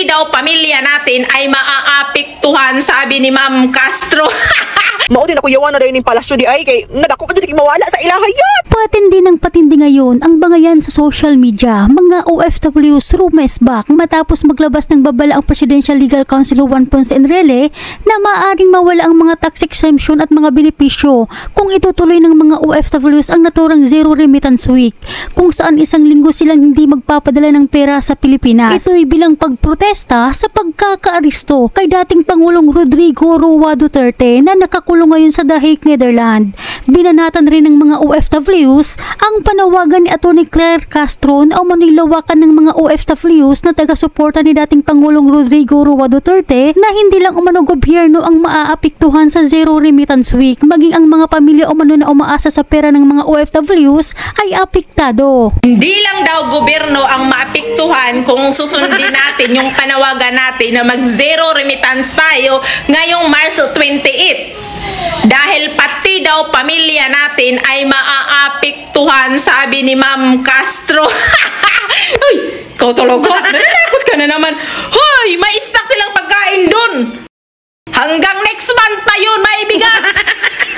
pati daw pamilya natin ay maaapektuhan, sabi ni Ma'am Castro. Mao din ako yawan na dayon ning palasyo di ay kay nadako ka jud mawala sa ilahayot. Patindi ng patindi ngayon ang bangayan sa social media. Mga OFWs rumesbak matapos maglabas ng babala ang Presidential Legal Counsel Juan Ponce Enrile na maaaring mawala ang mga tax exemption at mga benepisyo kung itutuloy ng mga OFWs ang naturang zero remittance week, kung saan isang linggo silang hindi magpapadala ng pera sa Pilipinas. Ito'y bilang pagprotesta sa pagkakaaresto kay dating Pangulong Rodrigo Roa Duterte na nakakulong ngayon sa The Hague, Netherlands. Binanatan rin ng mga OFWs ang panawagan ni Atty. Claire Castro na umanilawakan ng mga OFWs na taga-suporta ni dating Pangulong Rodrigo Roa Duterte na hindi lang umano gobyerno ang maaapektuhan sa zero remittance week, maging ang mga pamilya umano na umaasa sa pera ng mga OFWs ay apektado. Hindi lang daw gobyerno ang maapektuhan kung susundin natin yung panawagan natin na mag-zero remittance tayo ngayong Marso 28. Dahil pati daw pamilya natin ay maaapektuhan, sabi ni Ma'am Castro. Uy, ikaw talaga. Nanakot ka na naman. Hoy, may stock silang pagkain dun. Hanggang next month pa yun, may bigas.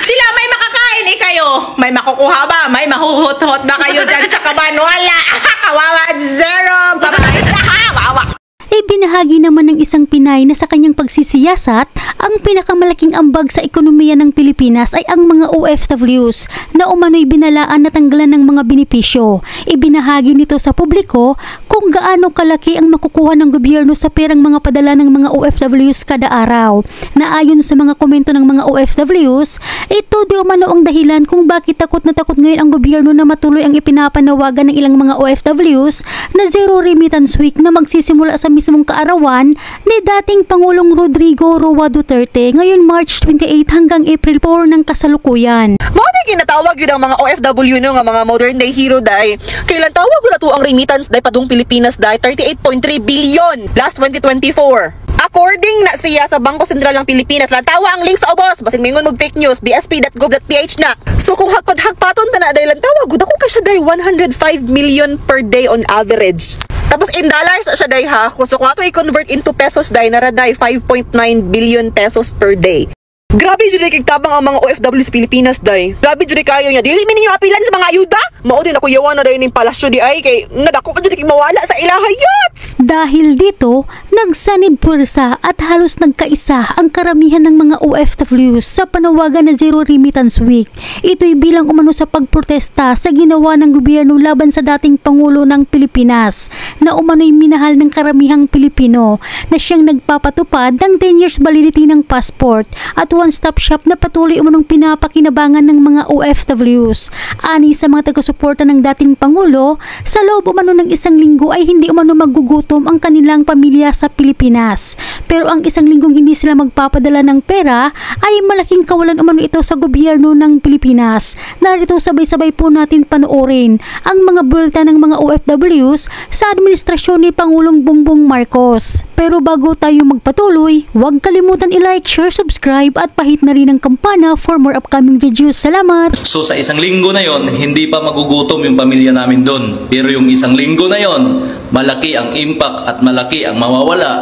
Sila may makakain, kayo. May makukuha ba? May mahuhot-hot ba kayo dyan sa kaban? Wala. Kawawa, zero. Bye-bye. Wawa. Ibinahagi naman ng isang Pinay na sa kanyang pagsisiyasat, ang pinakamalaking ambag sa ekonomiya ng Pilipinas ay ang mga OFWs na umano'y binalaan na tanggalan ng mga benepisyo. Ibinahagi nito sa publiko kung gaano kalaki ang makukuha ng gobyerno sa perang mga padala ng mga OFWs kada araw. Na ayon sa mga komento ng mga OFWs, ito di umano ang dahilan kung bakit takot na takot ngayon ang gobyerno na matuloy ang ipinapanawagan ng ilang mga OFWs na zero remittance week na magsisimula sa mismong kaarawan ni dating Pangulong Rodrigo Roa Duterte ngayon March 28 hanggang April 4 ng kasalukuyan. Mao na ginatawag yun ang mga OFW no nga mga modern day hero day. Kailan tawag na to ang remittance day padung Pilipinas day 38.3 billion last 2024. According na siya sa Bangko Sentral ng Pilipinas, lantawa ang link sa ubos, basing mingon mo fake news, bsp.gov.ph na. So kung hagpad-hagpaton ta na day lantawa, gud ako kasya day 105 million per day on average. Tapos in dollars siya day ha. So kung ato i-convert into pesos day, naraday 5.9 billion pesos per day. Grabe jud kay tabang ang mga OFW sa Pilipinas day. Grabe jud kayo nya. Dili mi ninyo apilan sa mga ayuda. Mao din ako yawan na dayon ning palasyo di ay kay nadako ka jud kay mawala sa ilahayot. Dahil dito, nagsanib pwersa at halos nagkaisa ang karamihan ng mga OFWs sa panawagan na Zero Remittance Week. Ito'y bilang umano sa pagprotesta sa ginawa ng gobyerno laban sa dating Pangulo ng Pilipinas na umano'y minahal ng karamihang Pilipino na siyang nagpapatupad ng 10 years validity ng passport at one-stop shop na patuloy umanong pinapakinabangan ng mga OFWs. Ani sa mga taga-suporta ng dating Pangulo, sa loob umano ng isang linggo ay hindi umano magugutom ang kanilang pamilya sa Pilipinas. Pero ang isang linggong hindi sila magpapadala ng pera ay malaking kawalan umano ito sa gobyerno ng Pilipinas. Narito sabay-sabay po natin panoorin ang mga bulta ng mga OFWs sa administrasyon ni Pangulong Bongbong Marcos. Pero bago tayo magpatuloy, huwag kalimutan i-like, share, subscribe at pahit na rin ang kampana for more upcoming videos. Salamat! So sa isang linggo na yon, hindi pa magugutom yung pamilya namin doon. Pero yung isang linggo na yon, malaki ang impact at malaki ang mawawala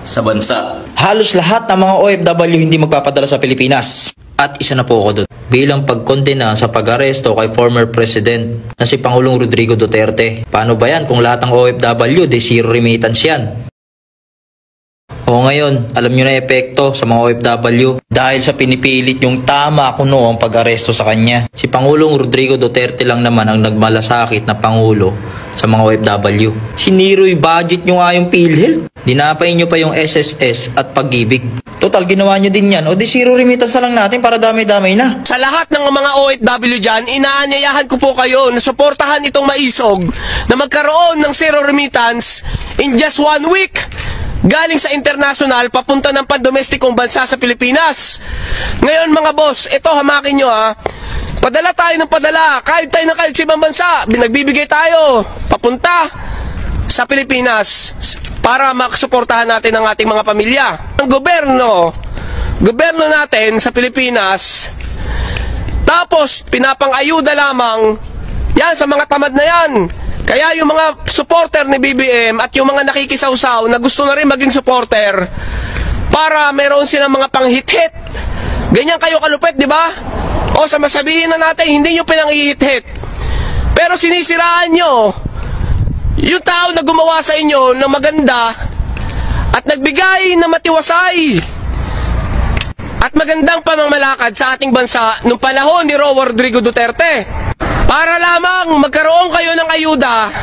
sa bansa. Halos lahat ng mga OFW hindi magpapadala sa Pilipinas. At isa na po ako doon. Bilang pagkondena sa pag-aresto kay former President na si Pangulong Rodrigo Duterte. Paano ba yan kung lahat ng OFW de zero remittance yan? O ngayon, alam nyo na epekto sa mga OFW dahil sa pinipilit yung tama kuno ang pag-aresto sa kanya. Si Pangulong Rodrigo Duterte lang naman ang nagmalasakit na Pangulo sa mga OFW. Siniro yung budget nyo nga yung PhilHealth. Dinapay nyo pa yung SSS at Pag-ibig. Total, ginawa nyo din yan. O di zero remittance na lang natin para damay-damay na. Sa lahat ng mga OFW dyan, inaanyayahan ko po kayo na suportahan itong maisog na magkaroon ng zero remittance in just 1 week. Galing sa international, papunta ng pandomestikong bansa sa Pilipinas. Ngayon mga boss, ito hamakin nyo ha. Padala tayo ng padala, kahit tayo ng kahit sa ibang bansa, nagbibigay tayo, papunta sa Pilipinas para makasuportahan natin ang ating mga pamilya. Ang gobyerno natin sa Pilipinas, tapos pinapang-ayuda lamang, yan sa mga tamad na yan. Kaya yung mga supporter ni BBM at yung mga nakikisawsaw na gusto na rin maging supporter para meron silang mga panghit-hit. Ganyan kayo kalupit, di ba? O sa masabihin na natin, hindi nyo pinanghihit-hit. Pero sinisiraan nyo yung tao na gumawa sa inyo ng maganda at nagbigay na matiwasay at magandang pamamalakad sa ating bansa nung panahon ni Rodrigo Duterte. Para lamang magkaroon kayo ng ayuda,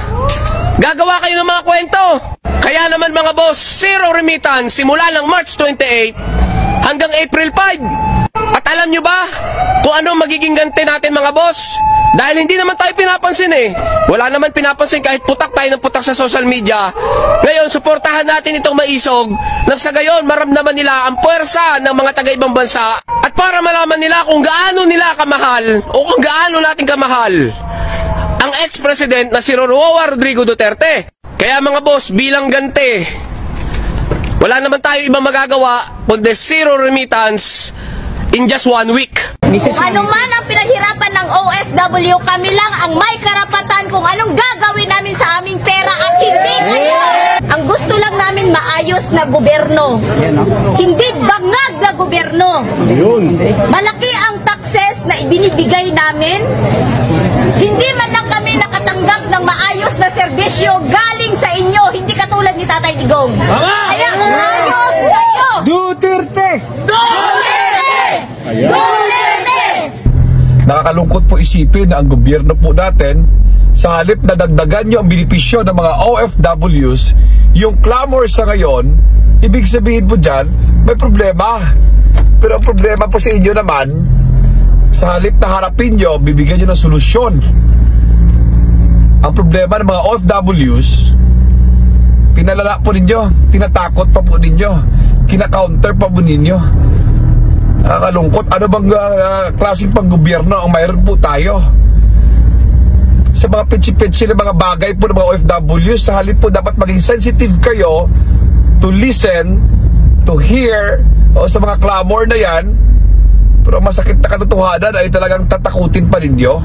gagawa kayo ng mga kwento. Kaya naman mga boss, zero remittance simula ng March 28 hanggang April 5. At alam nyo ba kung ano magiging ganti natin mga boss? Dahil hindi naman tayo pinapansin eh. Wala naman pinapansin kahit putak tayo ng putak sa social media. Ngayon, suportahan natin itong maisog nang sa gayon maramdaman nila ang puwersa ng mga taga-ibang bansa at para malaman nila kung gaano nila kamahal o kung gaano natin kamahal ang ex-president na si Rodrigo Duterte. Kaya mga boss, bilang ganti, wala naman tayo ibang magagawa kundi zero remittance in just 1 week. Kung ano man ang pinaghirapan ng OFW, kami lang ang may karapatan kung anong gagawin namin sa aming pera at hindi kayo. Ang gusto lang namin maayos na gobyerno. Hindi bangag na gobyerno. Malaki ang taxes na ibinibigay namin. Hindi man lang kami nakatanggap ng maayos na serbisyo galing sa inyo. Hindi katulad ni Tatay Digong. Kaya ayos kayo! Duterte! Duterte! Duterte! Nakakalungkot po isipin na ang gobyerno po natin, sa halip na dagdagan nyo ang benepisyo ng mga OFWs, yung clamor sa ngayon, ibig sabihin po dyan, may problema. Pero ang problema po sa inyo naman, sa halip na harapin nyo, bibigyan nyo ng solusyon. Ang problema ng mga OFWs, pinalala po ninyo, tinatakot pa po ninyo, kina-counter pa po ninyo. Nakakalungkot. Ano bang klaseng panggobyerno ang mayroon po tayo? Sa mga pitsi-pitsi na mga bagay po ng mga OFW, sa halip po dapat maging sensitive kayo to listen, to hear, o sa mga clamor na yan. Pero masakit na katotohanan ay talagang tatakutin pa ninyo.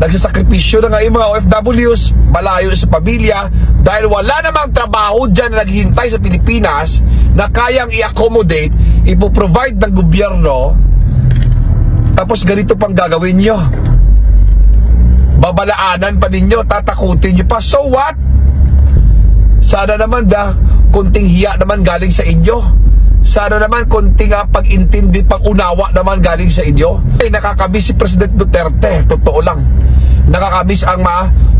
Nagsasakripisyo na nga yung mga OFWs, malayo sa pamilya, dahil wala namang trabaho dyan na naghihintay sa Pilipinas na kayang i-accommodate, ipoprovide ng gobyerno, tapos ganito pang gagawin nyo. Babalaanan pa ninyo, tatakutin nyo pa. So what? Sana naman konting hiya naman galing sa inyo. Sana naman konting pag-intindi, pag-unawa naman galing sa inyo. Ay, nakakamiss si President Duterte, totoo lang. Nakakamiss ang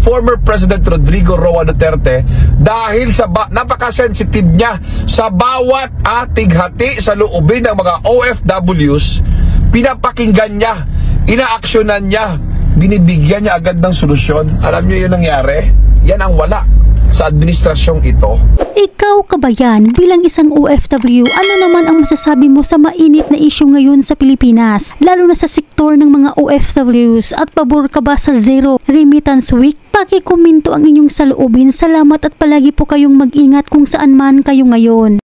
former President Rodrigo Roa Duterte dahil sa napaka-sensitive niya sa bawat pighati sa loobin ng mga OFWs. Pinapakinggan niya, inaaksyonan niya, binibigyan niya agad ng solusyon. Alam niyo yun nangyari? Yan ang wala sa administrasyong ito. Ikaw kabayan, bilang isang OFW, ano naman ang masasabi mo sa mainit na issue ngayon sa Pilipinas, lalo na sa sektor ng mga OFWs, at pabor ka ba sa Zero Remittance Week? Pakikomento ang inyong saloobin. Salamat at palagi po kayong mag-ingat kung saan man kayo ngayon.